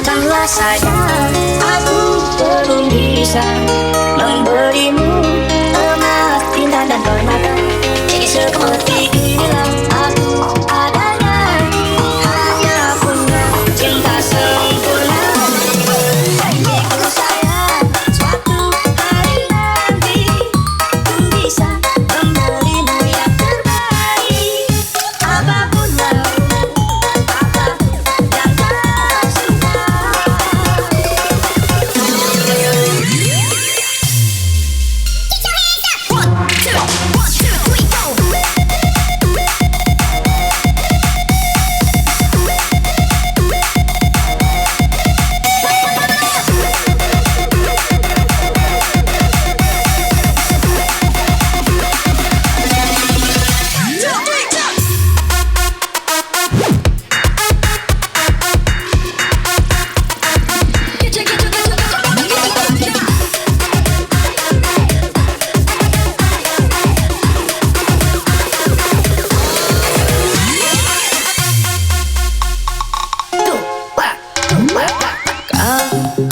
Maafkanlah sayang, aku belum bisa memberimu emas, bintang dan permata. Jadi seperti inilah aku adanya, hanya punya cinta sempurna. Janjiku sayang, suatu hari nanti ku bisa memberimu yang terbaik. Apapun maumu, apapun yang kau suka.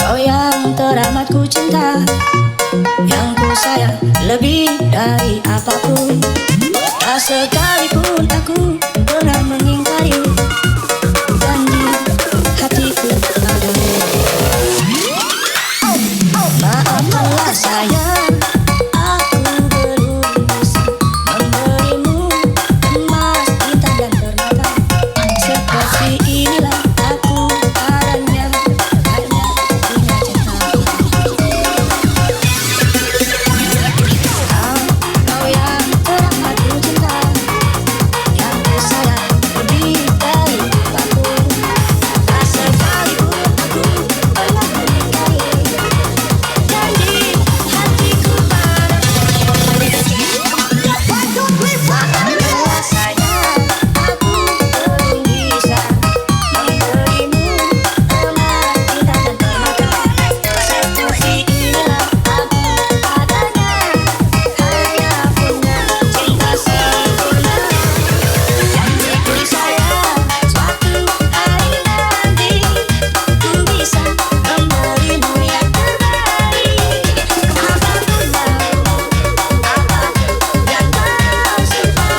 Kau yang teramat ku cinta, yang ku sayang lebih dari apapun. Tak sekalipun aku pernah mengingkari janji hatiku padamu. Maafkanlah sayang, aku belum bisa memberimu emas, bintang dan permata. Seperti inilah aku adanya, hanya punya cinta. Kau yang teramat ku cinta, yang ku sayang lebih dari apapun. Tak sekalipun aku pernah mengingkari janji hatiku padamu. Maafkanlah sayang, aku belum bisa memberimu emas, bintang dan permata. Seperti inilah aku adanya, hanya punya cinta sempurna. Janjiku sayang, suatu hari nanti ku bisa memberimu yang terbaik. Apapun maumu, apapun yang kau suka.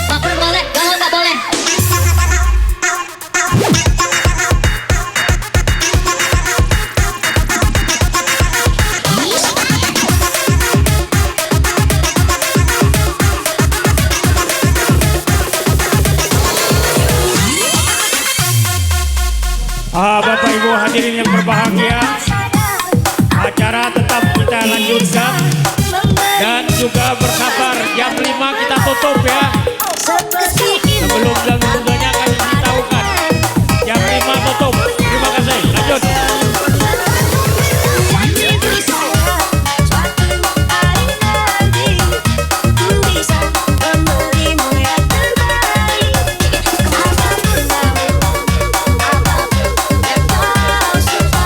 Baper boleh, galau tak boleh. Bapak Ibu hadirin yang berbahagia, acara tetap kita lanjutkan dan juga bersabar jam 5 kita tutup ya. Sebelum jam 2-nya akan diberitahukan. Jam 5 tutup. Terima kasih. Lanjut. Janjiku sayang, suatu hari nanti ku bisa memberimu yang terbaik. Apapun maumu, apapun yang kau suka.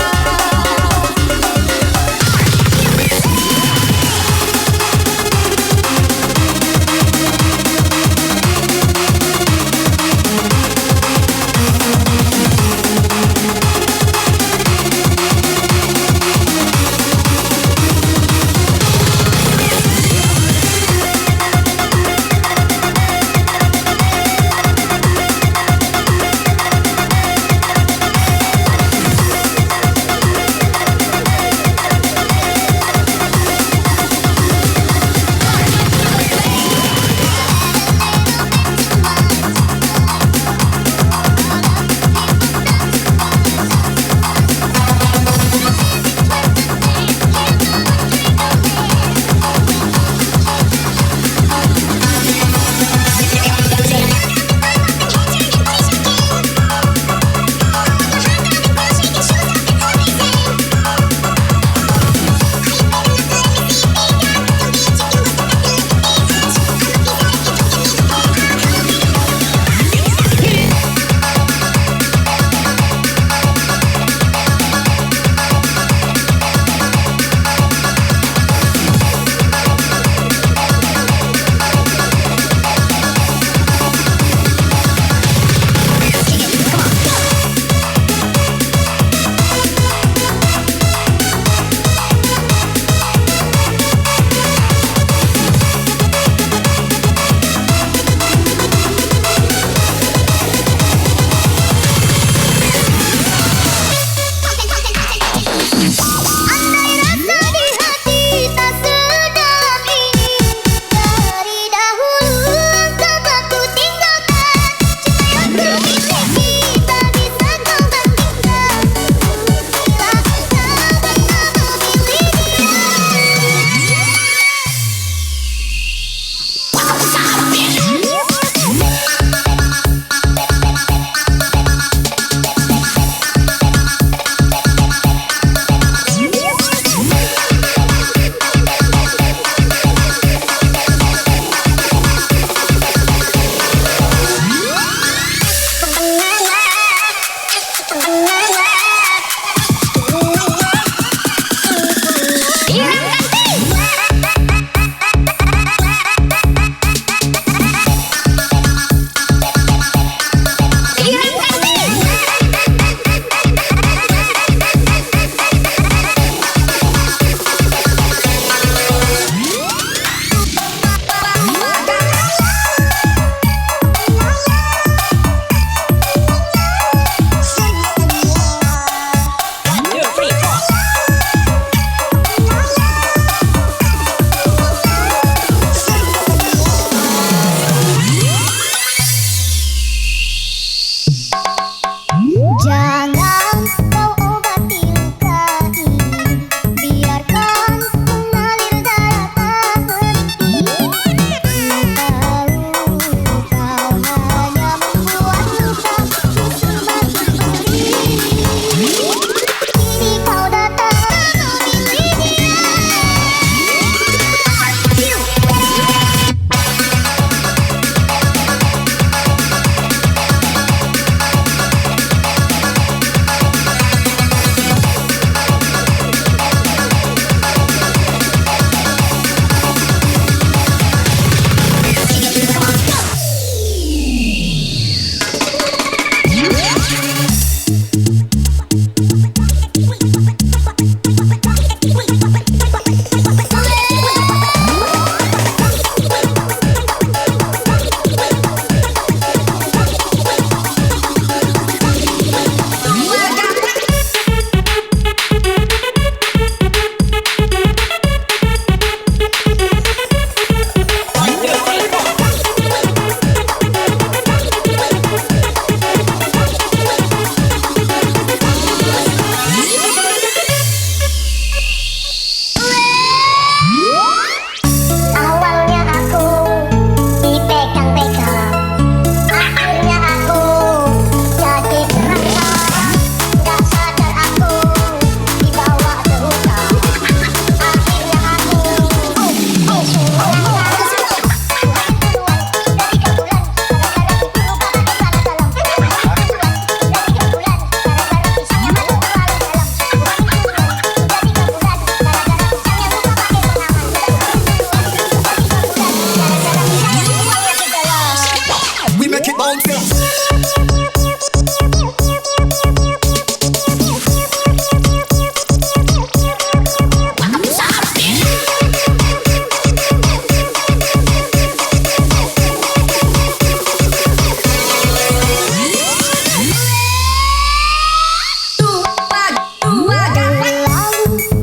make it bounce, yeah.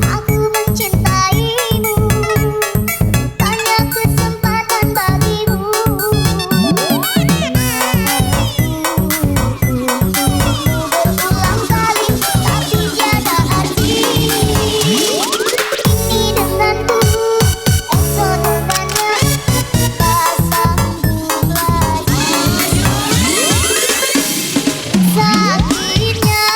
Aku mencintaimu, banyak kesempatan bagimu. Berulang kali, tapi tiada arti. Ini denganku, esok dengannya, tak sambung lagi. Sakitnya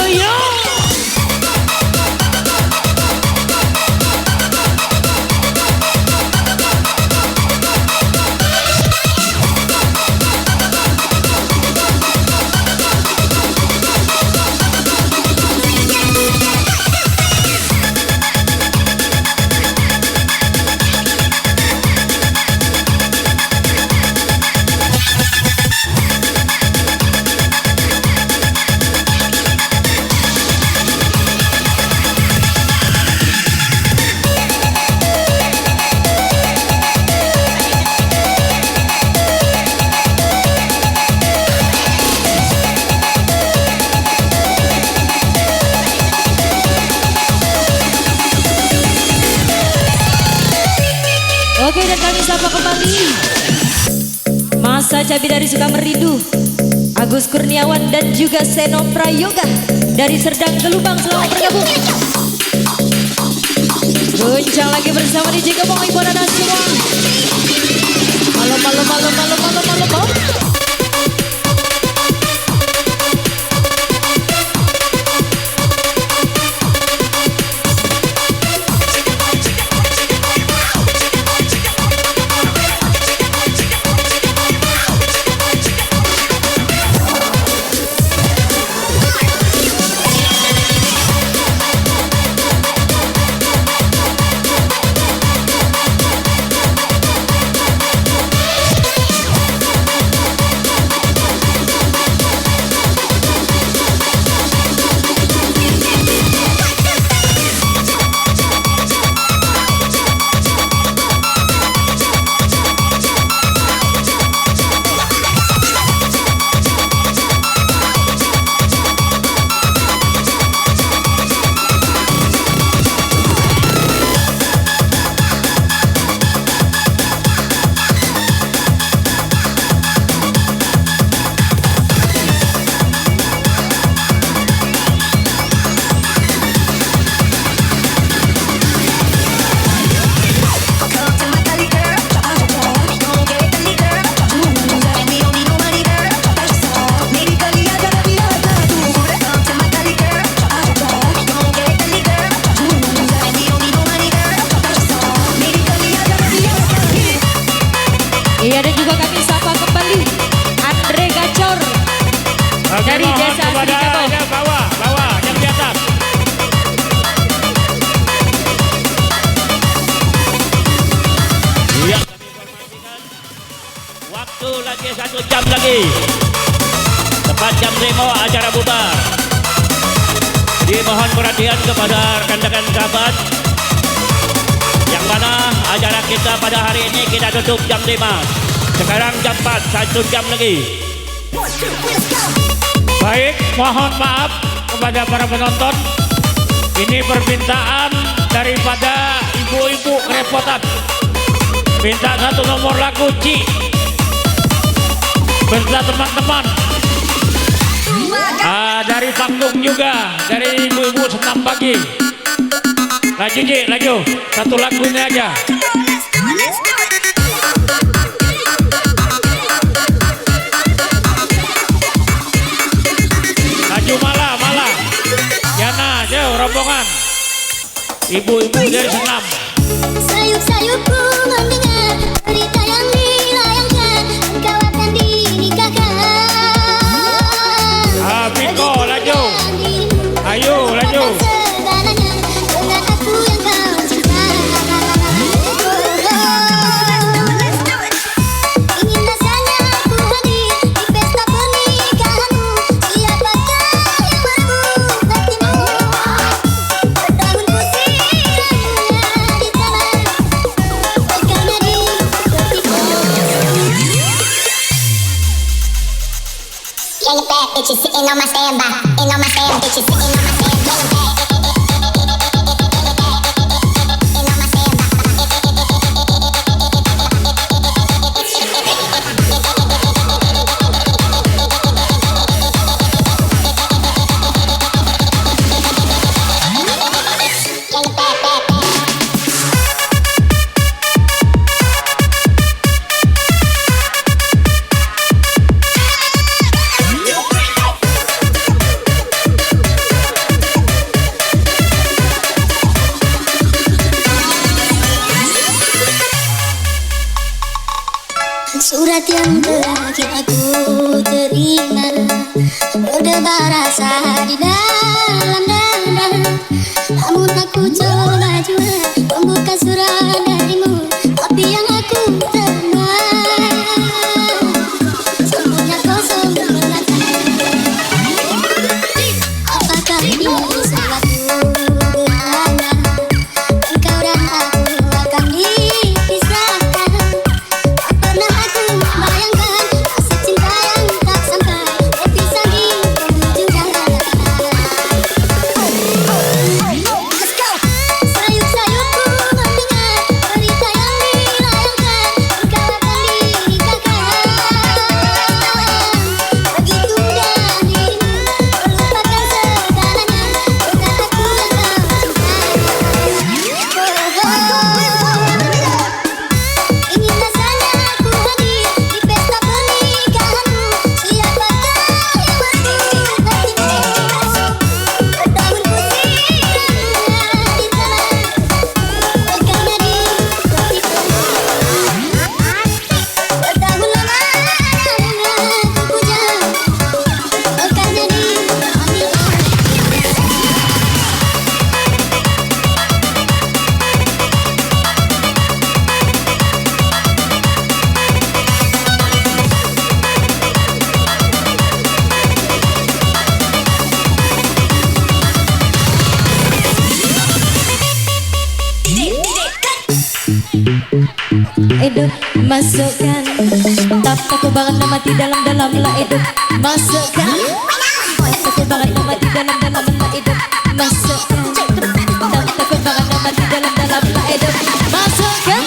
Yo. Oke, dan kami sapa kembali Masa Cabi dari Sukamerindu, Agus Kurniawan dan juga Seno Prayoga dari Serdang Gelubang, selamat bergabung. Goncang lagi bersama DJ Gabong Ibu Nana semua. Malam. lagi. Tepat jam 5 acara bubar. Dimohon perhatian kepada rekan-rekan sahabat, yang mana acara kita pada hari ini kita tutup jam 5. Sekarang jam 4, 1 jam lagi. Baik, mohon maaf kepada para penonton. Ini permintaan daripada ibu-ibu kerepotan. Minta satu nomor lagu Ci. Beserta teman-teman. Dari panggung juga, dari ibu-ibu senam pagi. Laju Ci, laju. Satu lagu ini aja. Laju malah. Yana, jauh rombongan. Ibu-ibu dari senam. Sayup-sayupku mendengar berita yang dilayangkan, engkau akan dinikahkan. Piko, laju. Ayo, laju. Segalanya dengan aku yang kau cinta. Ingin rasanya aku hadir di pesta pernikahanmu. Siapakah yang merebut hatimu? Bertahun kusiramnya di taman, berkarya di hatiku. Yeah, you bad bitches sitting on my standby, and on my stand, bitches sitting on my stand. Yeah, you bad. And on my standby. Yeah, you bad. Surat yang terakhir aku terima, berdebar rasa di dalam dada. Namun aku coba juga membuka surat darimu, tapi yang aku terima semuanya kosong belaka. Apakah ini suatu gerhana? Engkau dan aku akan dipisahkan. Pernah aku bayangkan rasa cinta yang tak sampai berpisah di penghujung jalan. Let's go. Sayup-sayupku mendengar berita yang dilayangkan, engkau akan dinikahkan. Begitu mudah dirimu melupakan segalanya dengan aku yang kau cintai. Ingin rasanya aku hadir di pesta pernikahanmu. Siapakah yang merebut hatimu? Bertahun kusiramnya di taman, berkarya di hatiku. Bertahun lamanya aku puja, berkarya di hatiku. Edo masukkan tapaku banget nama di dalam lah Edo masukkan tapaku banget nama di dalam lah Edo masukkan tapaku banget nama di dalam lah Edo masukkan.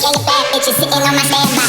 Yeah, you bad bitches sitting on my standby.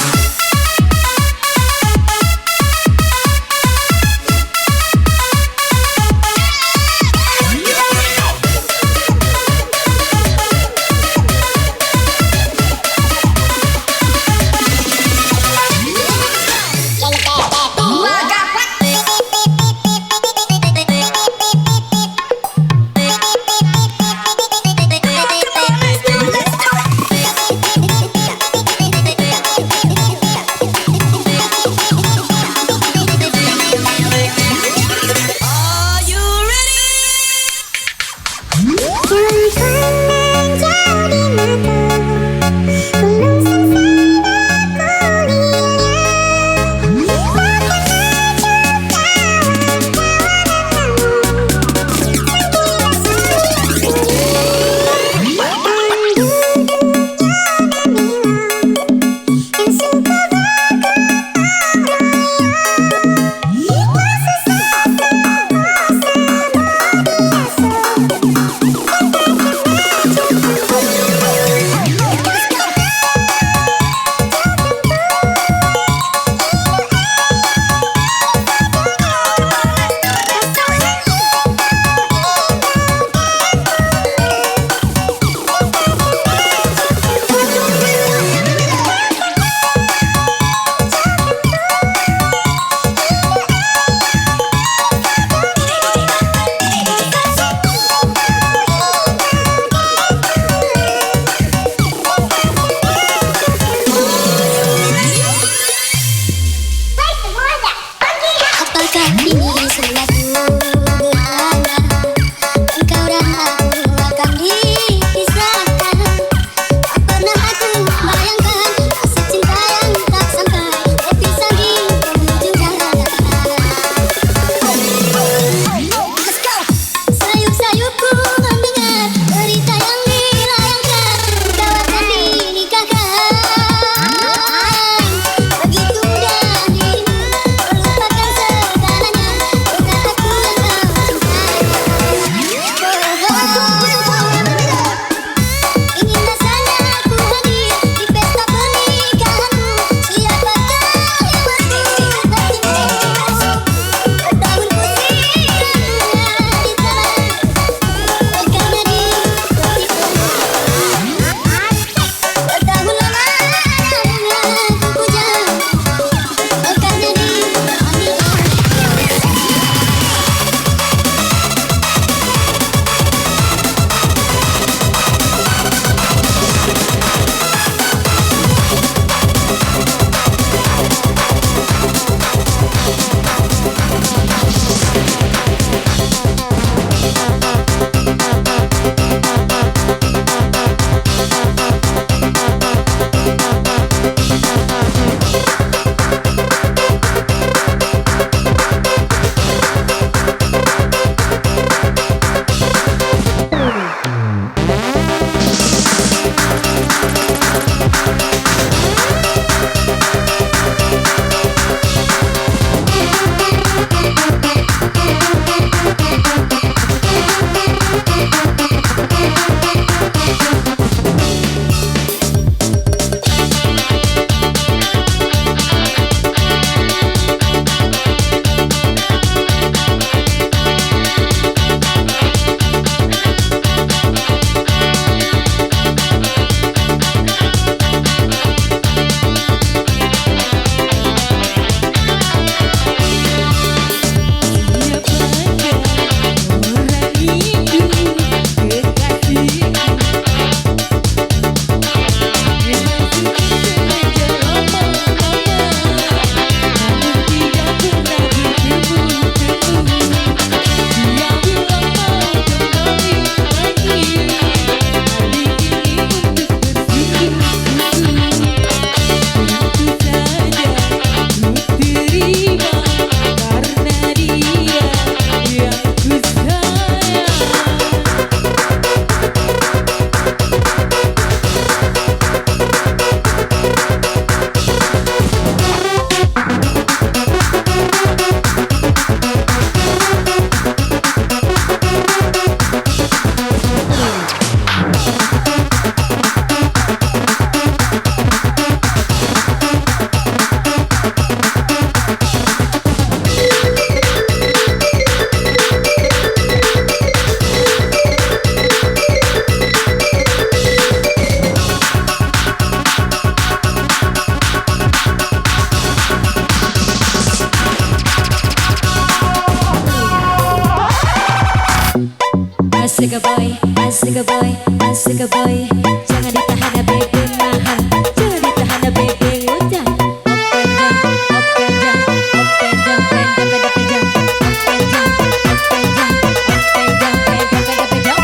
Asik boy, asik boy, asik boy. Jangan ditahan ya baby, nahan. Jangan ditahan ya baby, udah. Open jam, open jam, open jam, pendek pendek jam. Open jam, open jam, open jam, pendek pendek jam.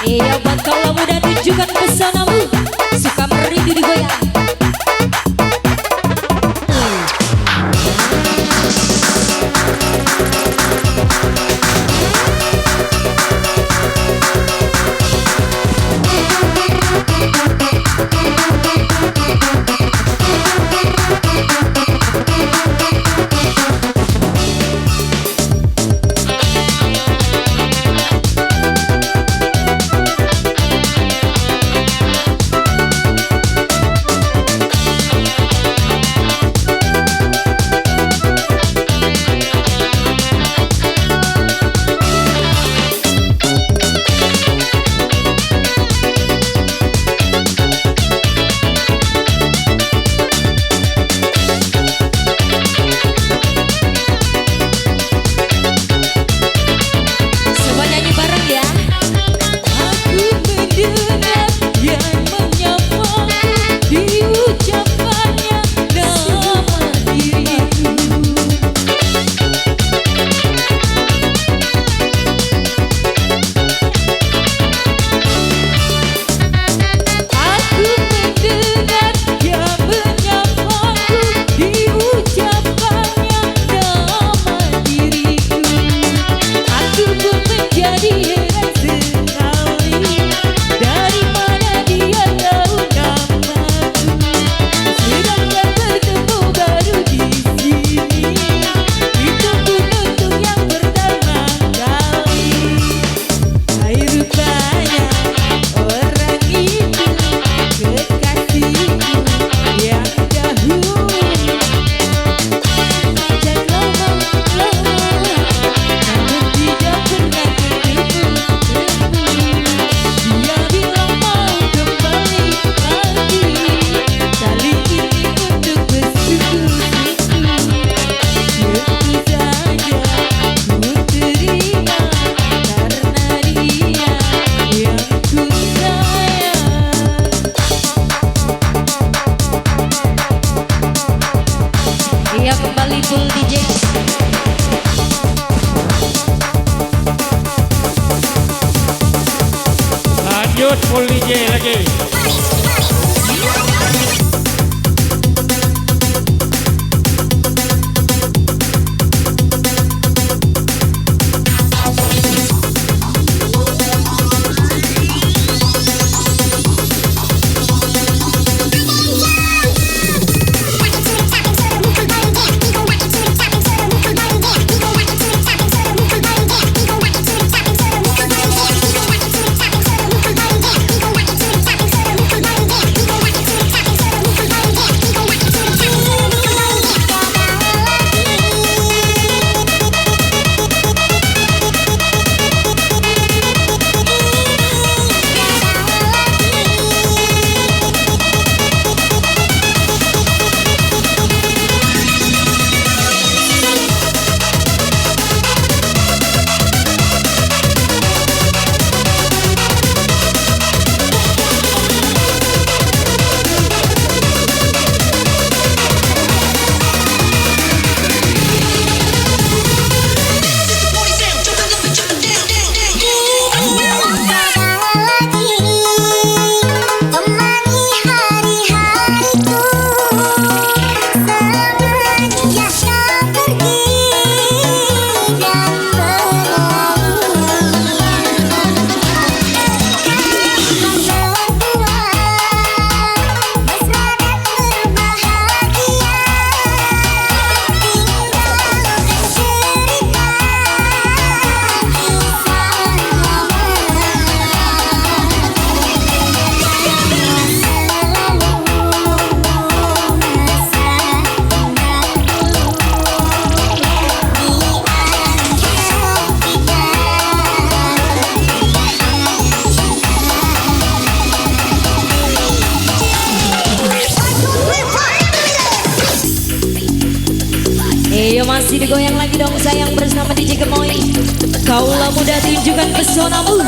Iya buat kaulah muda tunjukkan pesonamu. Suka merindu digoyang. Coba nyanyi bareng ya. Aku mendengar yang menyapa diucapkannya nama diriku. Aku mendengar yang menyapaku diucapkannya nama diriku. Aku pun menjadi heran sekali, dari mana dia tahu namaku. Sedangkan bertemu baru di sini, itu pun untuk yang pertama kali. Hai rupanya orang itu kekasihku yang dahulu. Jangan lama-lama, namun tidak pernah ketemu. Dia bilang mau kembali lagi, kali ini untuk bersekutu. Tentu saja ku terima, karena dia yang ku sayang. Iya kembali full DJ. Lanjut full DJ lagi. Tapping, Masih digoyang lagi dong sayang bersama DJ Gemoy. Kaulah muda tunjukkan pesonamu.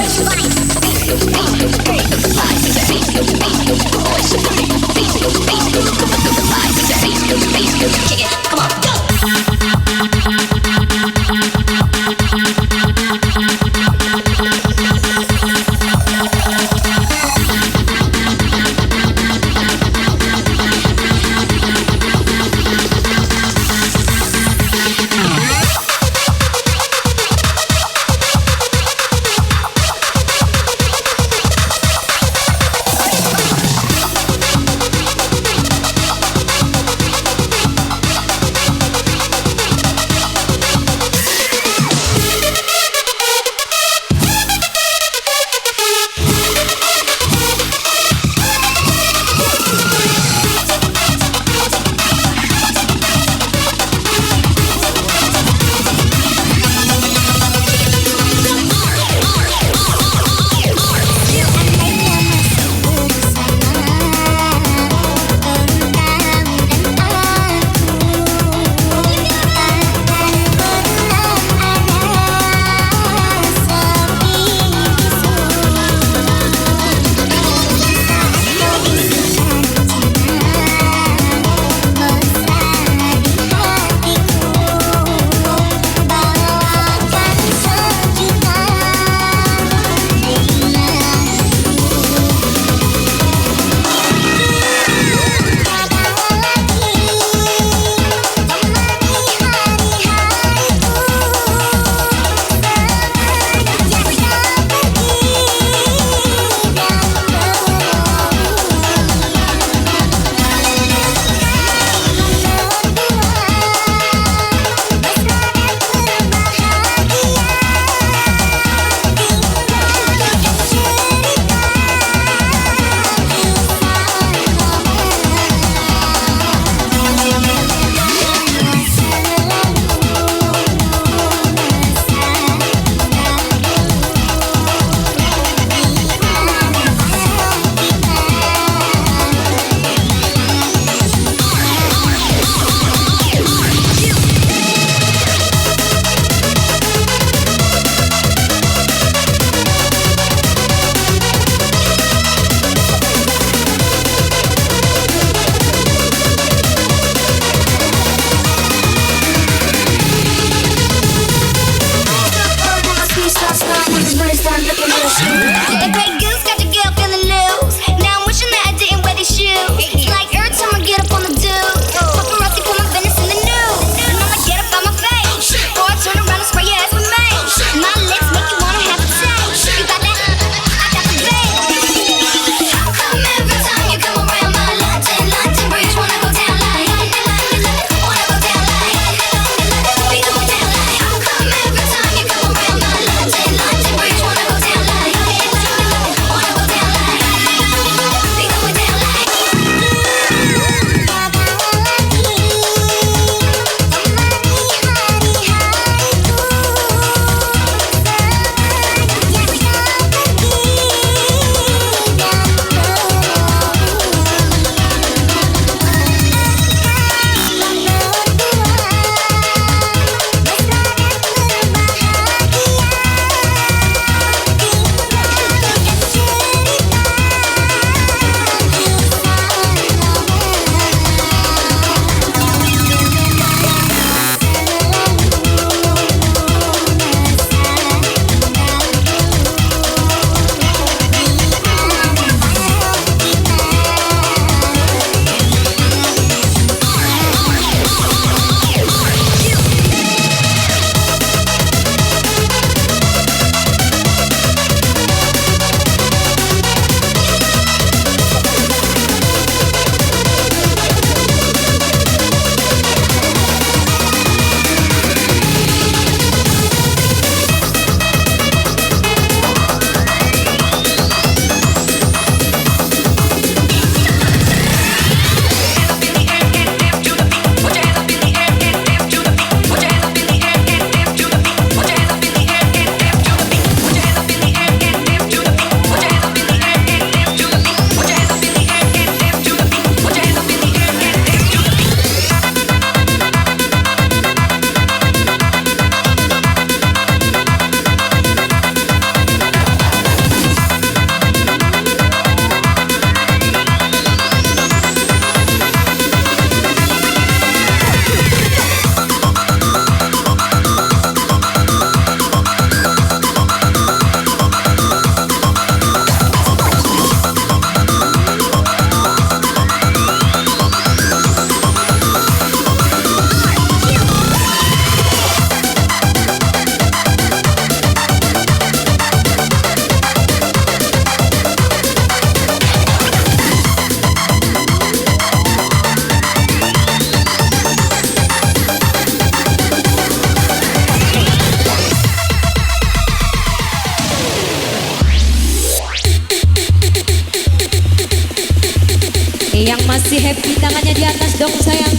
Yang masih happy tangannya di atas dong sayang.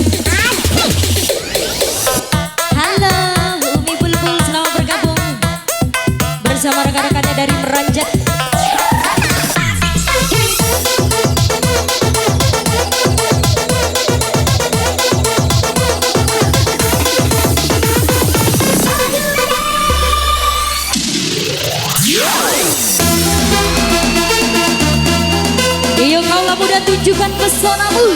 Halo Umi Bulbul, selamat bergabung bersama rekan-rekannya dari Meranjat. Iyo kaulah muda, tunjukkan pesonamu.